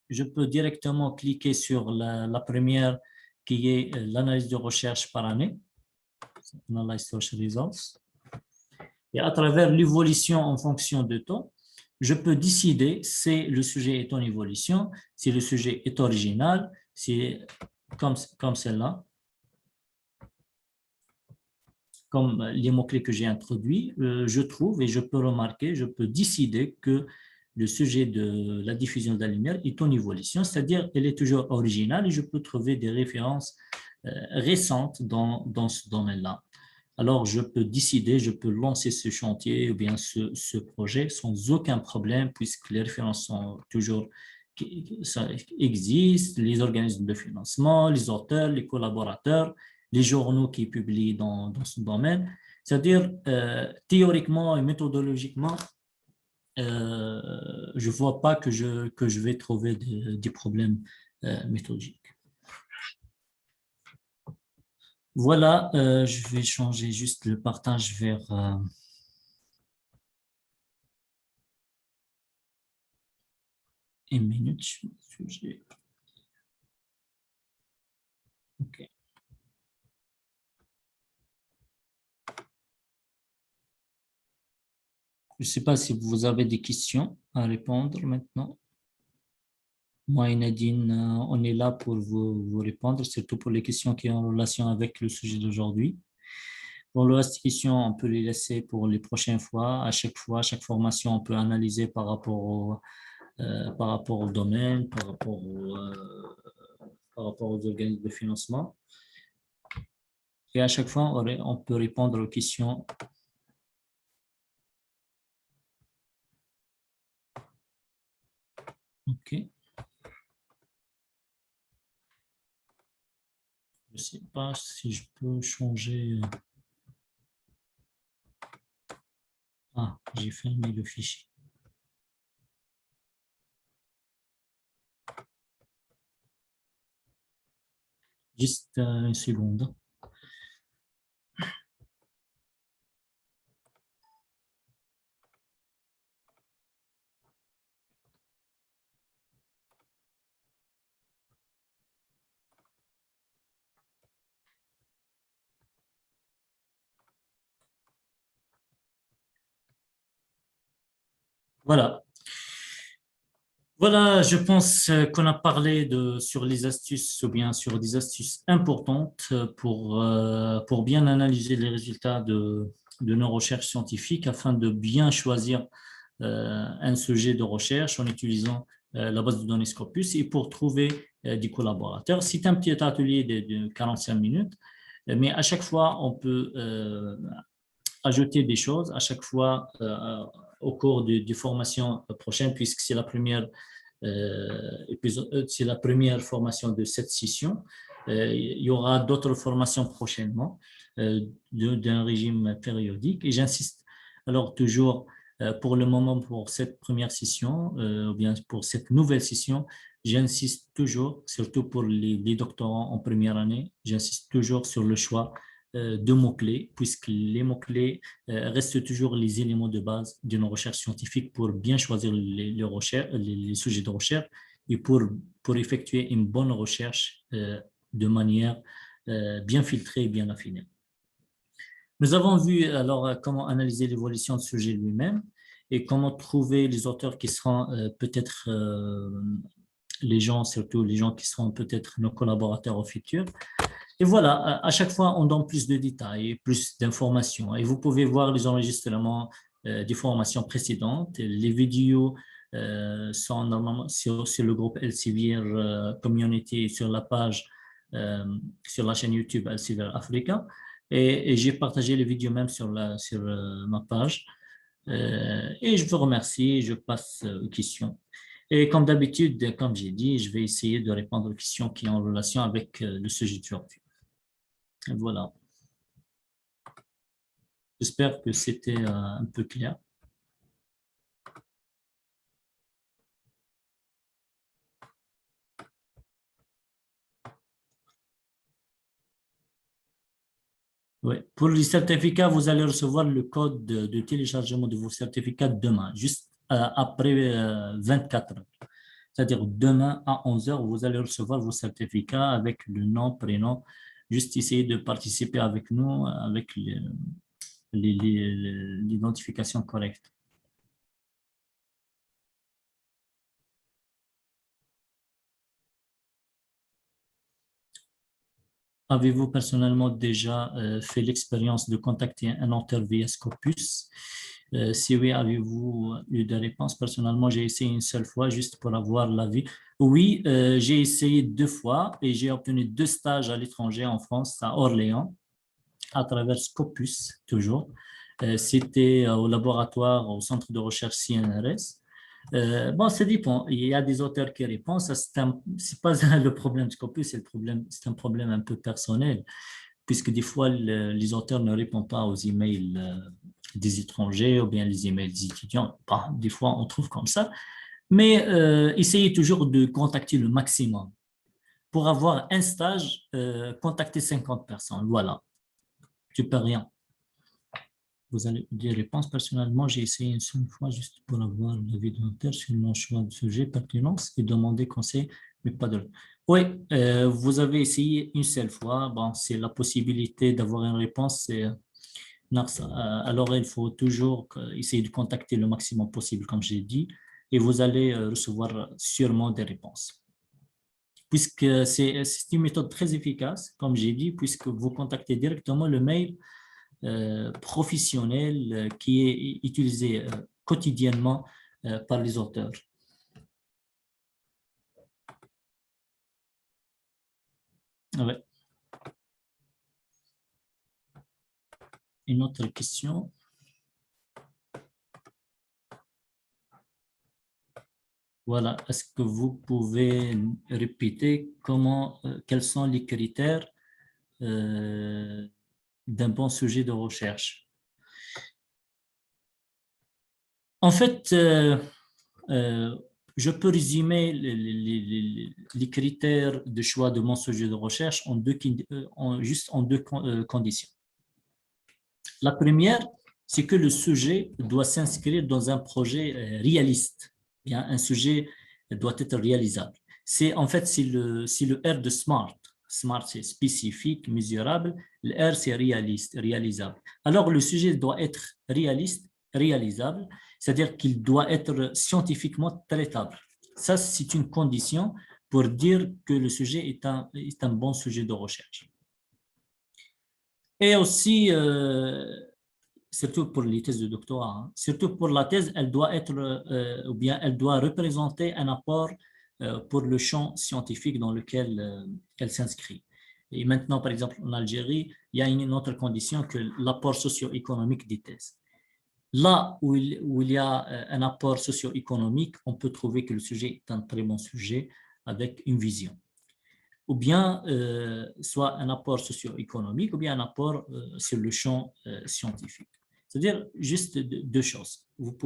A: je peux directement cliquer sur la première qui est l'analyse de recherche par année. Analyze Search Results. Et à travers l'évolution en fonction de temps, je peux décider si le sujet est en évolution, si le sujet est original, si comme celle-là, comme les mots-clés que j'ai introduits, je trouve et je peux remarquer, je peux décider que le sujet de la diffusion de la lumière est en évolution, c'est-à-dire qu'elle est toujours originale et je peux trouver des références récentes dans ce domaine-là. Alors, je peux décider, je peux lancer ce chantier ou bien ce projet sans aucun problème puisque les références sont toujours ça existe, les organismes de financement, les auteurs, les collaborateurs, les journaux qui publient dans ce domaine. C'est-à-dire, théoriquement et méthodologiquement, je ne vois pas que je vais trouver des problèmes méthodiques. Voilà, je vais changer juste le partage vers Une minute, sujet. OK. Je ne sais pas si vous avez des questions à répondre maintenant. Moi et Nadine, on est là pour vous répondre, surtout pour les questions qui ont en relation avec le sujet d'aujourd'hui. Pour le reste des questions, on peut les laisser pour les prochaines fois. À chaque fois, chaque formation, on peut analyser par rapport au domaine, par rapport aux organismes de financement. Et à chaque fois, on peut répondre aux questions. OK. Je ne sais pas si je peux changer. Ah, j'ai fermé le fichier. Juste une seconde. Voilà. Voilà, je pense qu'on a parlé sur les astuces ou bien sur des astuces importantes pour bien analyser les résultats de nos recherches scientifiques afin de bien choisir un sujet de recherche en utilisant la base de données Scopus et pour trouver des collaborateurs. C'est un petit atelier de 45 minutes, mais à chaque fois, on peut ajouter des choses, à chaque fois au cours des formations prochaines, puisque c'est la première c'est la première formation de cette session. Il y aura d'autres formations prochainement d'un régime périodique. Et j'insiste alors toujours pour le moment, pour cette première session, ou bien pour cette nouvelle session, j'insiste toujours, surtout pour les doctorants en première année, j'insiste toujours sur le choix de mots-clés, puisque les mots-clés restent toujours les éléments de base d'une recherche scientifique pour bien choisir les sujets de recherche et pour effectuer une bonne recherche de manière bien filtrée et bien affinée. Nous avons vu alors comment analyser l'évolution du sujet lui-même et comment trouver les auteurs qui seront peut-être les gens, surtout les gens qui seront peut-être nos collaborateurs au futur. Et voilà, à chaque fois, on donne plus de détails, plus d'informations. Et vous pouvez voir les enregistrements des formations précédentes. Les vidéos sont normalement sur le groupe Elsevier Community sur la page, sur la chaîne YouTube Elsevier Africa. Et j'ai partagé les vidéos même sur ma page. Et je vous remercie, je passe aux questions. Et comme d'habitude, comme j'ai dit, je vais essayer de répondre aux questions qui ont en relation avec le sujet d'aujourd'hui. Voilà. J'espère que c'était un peu clair. Oui. Pour les certificats, vous allez recevoir le code de téléchargement de vos certificats demain, juste après 24 heures. C'est-à-dire demain à 11 heures, vous allez recevoir vos certificats avec le nom, prénom. Juste essayer de participer avec nous avec l'identification correcte. Avez-vous personnellement déjà fait l'expérience de contacter un auteur via Scopus? Si oui, avez-vous eu des réponses? Personnellement, j'ai essayé une seule fois juste pour avoir l'avis. Oui, j'ai essayé 2 fois et j'ai obtenu 2 stages à l'étranger en France, à Orléans, à travers Scopus, toujours. C'était au laboratoire, au centre de recherche CNRS. Bon, ça dépend. Il y a des auteurs qui répondent. Ça, c'est pas le problème de Scopus, c'est un problème un peu personnel, puisque des fois, les auteurs ne répondent pas aux emails des étrangers ou bien les emails des étudiants. Bon, des fois, on trouve comme ça. Mais essayez toujours de contacter le maximum. Pour avoir un stage, contactez 50 personnes. Voilà. Tu peux rien. vous allez des réponses. Personnellement, j'ai essayé une seule fois juste pour avoir l'avis de notaire sur mon choix de sujet, pertinence et demander conseil, mais pas de... Oui, vous avez essayé une seule fois. Bon, c'est la possibilité d'avoir une réponse. Non, alors, il faut toujours essayer de contacter le maximum possible, comme j'ai dit, et vous allez recevoir sûrement des réponses. Puisque c'est une méthode très efficace, comme j'ai dit, puisque vous contactez directement le mail professionnel qui est utilisé quotidiennement par les auteurs. Ouais. Une autre question. Voilà, est-ce que vous pouvez répéter quels sont les critères d'un bon sujet de recherche? En fait, je peux résumer les critères de choix de mon sujet de recherche juste en deux conditions. La première, c'est que le sujet doit s'inscrire dans un projet réaliste. Bien, un sujet doit être réalisable. En fait, c'est le R de SMART. SMART, c'est spécifique, mesurable. Le R, c'est réaliste, réalisable. Alors, le sujet doit être réaliste, réalisable, c'est-à-dire qu'il doit être scientifiquement traitable. Ça, c'est une condition pour dire que le sujet est un bon sujet de recherche. Et aussi, surtout pour les thèses de doctorat, hein, surtout pour la thèse, elle doit être, ou bien elle doit représenter un apport pour le champ scientifique dans lequel elle s'inscrit. Et maintenant, par exemple, en Algérie, il y a une autre condition que l'apport socio-économique des thèses. Là où il y a un apport socio-économique, on peut trouver que le sujet est un très bon sujet avec une vision. Ou bien soit un apport socio-économique, ou bien un apport sur le champ scientifique. C'est-à-dire juste deux choses. Vous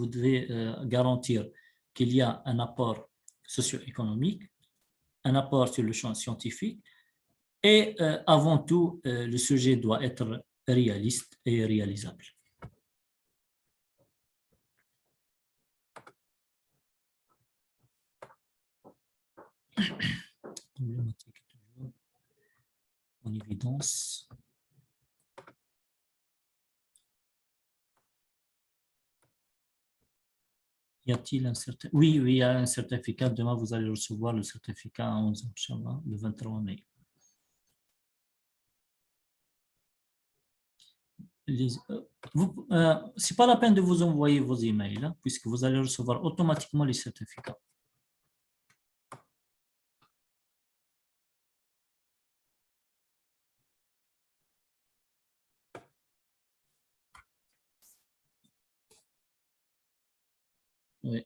A: devez garantir qu'il y a un apport socio-économique, un apport sur le champ scientifique, et avant tout, le sujet doit être réaliste et réalisable. Problématique toujours en évidence. Y a-t-il un certain... Oui, il y a un certificat. Demain, vous allez recevoir le certificat à 11h, Inch'Allah, le 23 mai. C'est pas la peine de vous envoyer vos emails, hein, puisque vous allez recevoir automatiquement les certificats. Oui.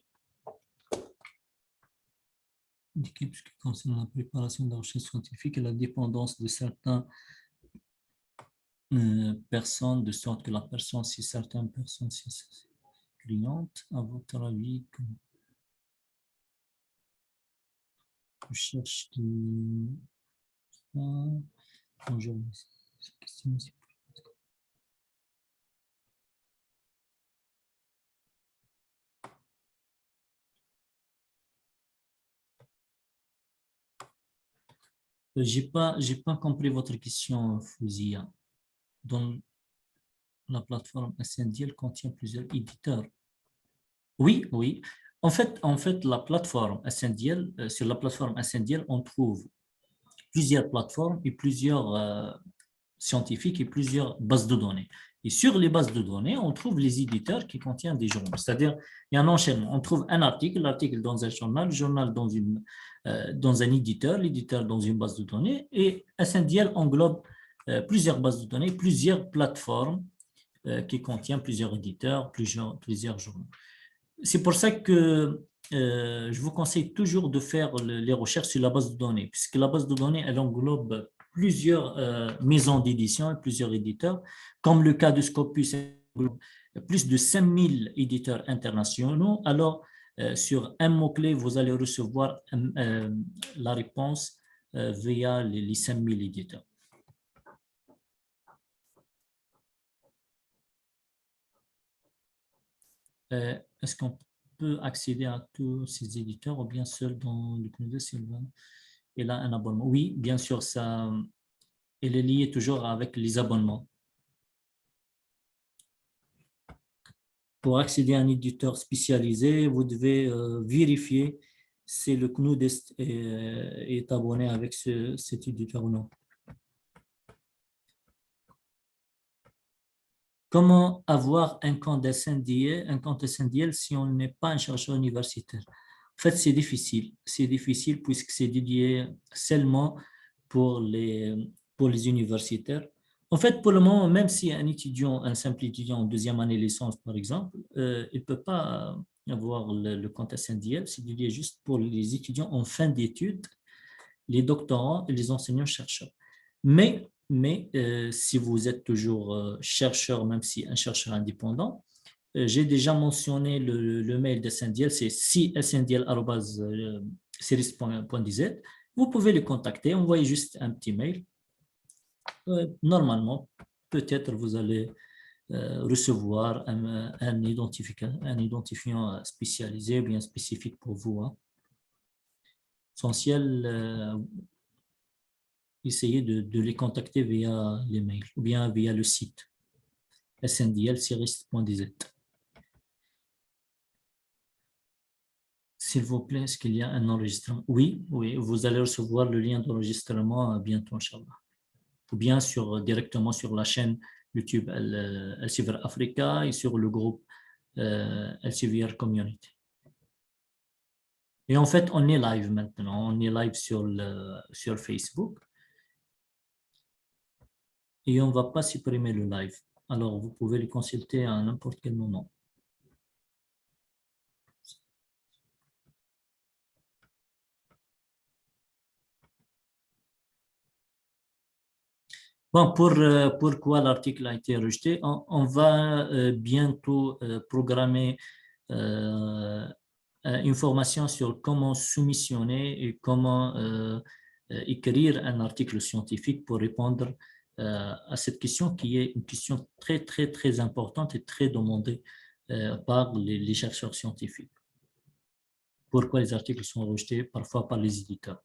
A: Indiquer ce qui concerne la préparation de la recherche scientifique et la dépendance de certaines personnes, de sorte que la personne, si certaines personnes, si clientes, à votre avis, je cherche de... Bonjour. Cette question, c'est j'ai pas compris votre question, Fouzia. Dans la plateforme SNDL contient plusieurs éditeurs. Oui, oui. En fait, la plateforme SNDL, sur la plateforme SNDL, on trouve plusieurs plateformes et plusieurs scientifiques et plusieurs bases de données. Et sur les bases de données, on trouve les éditeurs qui contiennent des journaux. C'est-à-dire, il y a un enchaînement. On trouve un article, l'article dans un journal, le journal dans un éditeur, l'éditeur dans une base de données. Et SNDL englobe plusieurs bases de données, plusieurs plateformes qui contiennent plusieurs éditeurs, plusieurs journaux. C'est pour ça que je vous conseille toujours de faire les recherches sur la base de données, puisque la base de données, elle englobe plusieurs maisons d'édition et plusieurs éditeurs, comme le cas de Scopus, plus de 5000 éditeurs internationaux. Alors, sur un mot-clé, vous allez recevoir la réponse via les 5000 éditeurs. Est-ce qu'on peut accéder à tous ces éditeurs ou bien seul dans le CNUD Sylvain? Il a un abonnement. Oui, bien sûr, ça, il est lié toujours avec les abonnements. Pour accéder à un éditeur spécialisé, vous devez vérifier si le CNUD est abonné avec cet éditeur ou non. Comment avoir un compte SNDL si on n'est pas un chercheur universitaire? En fait, c'est difficile. C'est difficile puisque c'est dédié seulement pour les universitaires. En fait, pour le moment, même si un étudiant, un simple étudiant en deuxième année licence, par exemple, il ne peut pas avoir le compte SNDL. C'est dédié juste pour les étudiants en fin d'études, les doctorants et les enseignants-chercheurs. Mais si vous êtes toujours chercheur, même si un chercheur indépendant, j'ai déjà mentionné le mail de SNDL, c'est csndl@series.dz. Vous pouvez le contacter, envoyez juste un petit mail. Normalement, peut-être vous allez recevoir un identifiant spécialisé, bien spécifique pour vous. Hein. Essentiel, essayez de les contacter via les mails ou bien via le site sndl-series.dz. S'il vous plaît, est-ce qu'il y a un enregistrement? Oui, oui, vous allez recevoir le lien d'enregistrement bientôt, Inch'Allah. Ou bien directement sur la chaîne YouTube Elsevier Africa et sur le groupe Elsevier Community. Et en fait, on est live maintenant. On est live sur Facebook. Et on ne va pas supprimer le live. Alors, vous pouvez le consulter à n'importe quel moment. Bon, pourquoi l'article a été rejeté? On va bientôt programmer une formation sur comment soumissionner et comment écrire un article scientifique pour répondre à cette question qui est une question très, très, très importante et très demandée par les chercheurs scientifiques. Pourquoi les articles sont rejetés parfois par les éditeurs?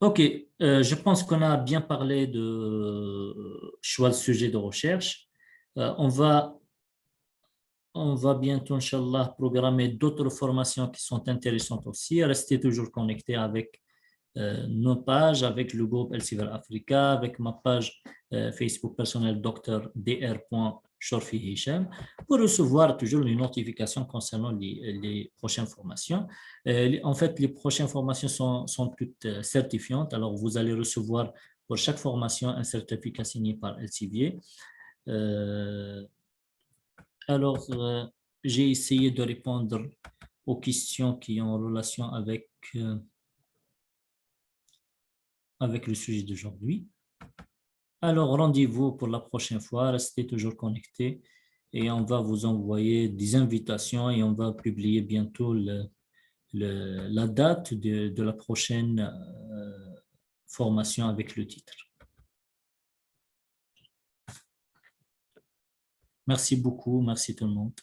A: Ok, je pense qu'on a bien parlé de choix de sujet de recherche. On va bientôt, Inch'Allah, programmer d'autres formations qui sont intéressantes aussi. Restez toujours connectés avec nos pages, avec le groupe Elsevier Africa, avec ma page Facebook personnelle Dr. Dr. Hicham, pour recevoir toujours les notifications concernant les prochaines formations. En fait, les prochaines formations sont toutes certifiantes. Alors, vous allez recevoir pour chaque formation un certificat signé par Elsevier. Alors, j'ai essayé de répondre aux questions qui ont relation avec le sujet d'aujourd'hui. Alors, rendez-vous pour la prochaine fois. Restez toujours connectés et on va vous envoyer des invitations et on va publier bientôt la date de la prochaine formation avec le titre. Merci beaucoup. Merci tout le monde.